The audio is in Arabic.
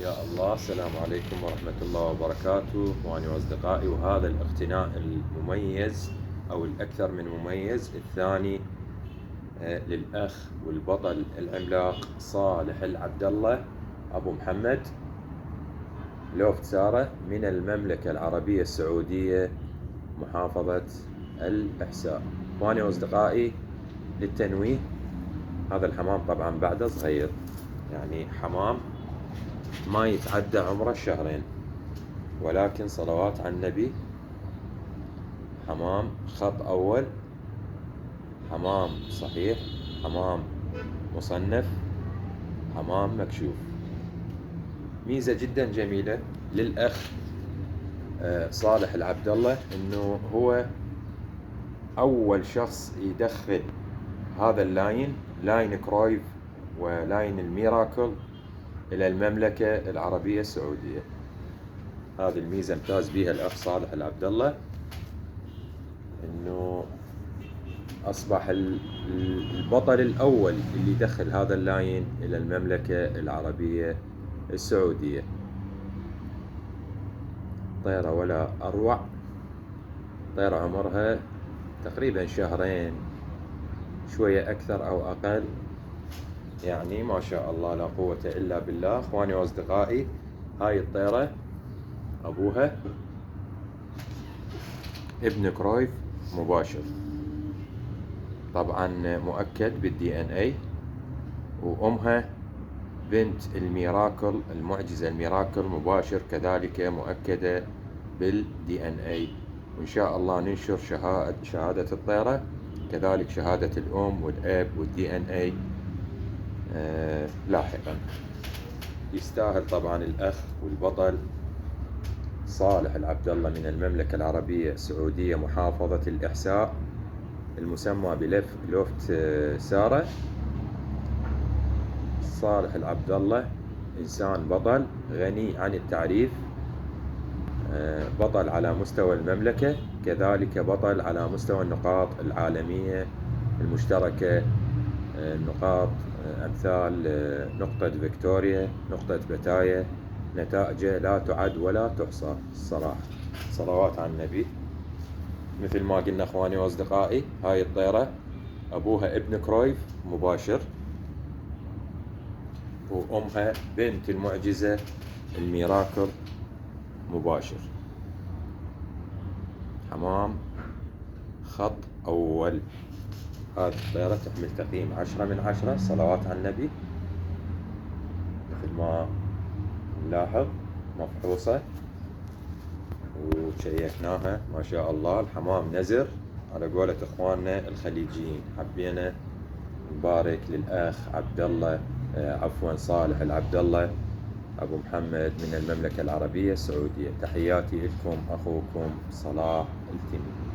يا الله، السلام عليكم ورحمة الله وبركاته إخواني وأصدقائي. وهذا الاقتناء المميز أو الأكثر من مميز الثاني للأخ والبطل العملاق صالح العبد الله أبو محمد لوفت سارة من المملكة العربية السعودية محافظة الإحساء. إخواني وأصدقائي، للتنويه، هذا الحمام طبعا بعده صغير، يعني حمام ما يتعدى عمره الشهرين، ولكن صلوات على النبي، حمام خط أول، حمام صحيح، حمام مصنف، حمام مكشوف. ميزة جدا جميلة للأخ صالح العبد الله إنه هو أول شخص يدخل هذا لاين كرويف ولاين الميراكل إلى المملكة العربية السعودية. هذه الميزة امتاز بها الأخ صالح العبد الله، إنه أصبح البطل الأول اللي يدخل هذا اللاين إلى المملكة العربية السعودية. طيرة ولا أروع، طيرة عمرها تقريبا شهرين، شوية أكثر أو أقل، يعني ما شاء الله لا قوة إلا بالله. إخواني وأصدقائي، هاي الطيرة أبوها ابن كرويف مباشر، طبعا مؤكد بالدي ان اي، وامها بنت الميراكل المعجزة الميراكل مباشر كذلك مؤكدة بالدي ان اي. وان شاء الله ننشر شهادة الطيرة كذلك شهادة الام والاب والدي ان اي لاحقا. يستاهل طبعا الاخ والبطل صالح العبد الله من المملكة العربية السعودية محافظة الإحساء، المسمى بلوفت سارة. صالح العبد الله إنسان بطل غني عن التعريف، بطل على مستوى المملكة، كذلك بطل على مستوى النقاط العالمية المشتركة، النقاط أمثال نقطة فيكتوريا، نقطة بتايا، نتائجه لا تعد ولا تحصى الصراحة. صلوات على النبي. مثل ما قلنا اخواني واصدقائي، هاي الطيرة ابوها ابن كرويف مباشر، وامها بنت المعجزة الميراكل مباشر. حمام خط اول. هذه الطيرة تحمل تقييم 10/10، صلوات على النبي. مثل ما نلاحظ مفحوصة وشيكناها ما شاء الله. الحمام نزر على قولة اخواننا الخليجيين. حبينا نبارك للاخ عبد الله صالح العبد الله ابو محمد من المملكة العربية السعودية. تحياتي لكم اخوكم صلاح التميمي.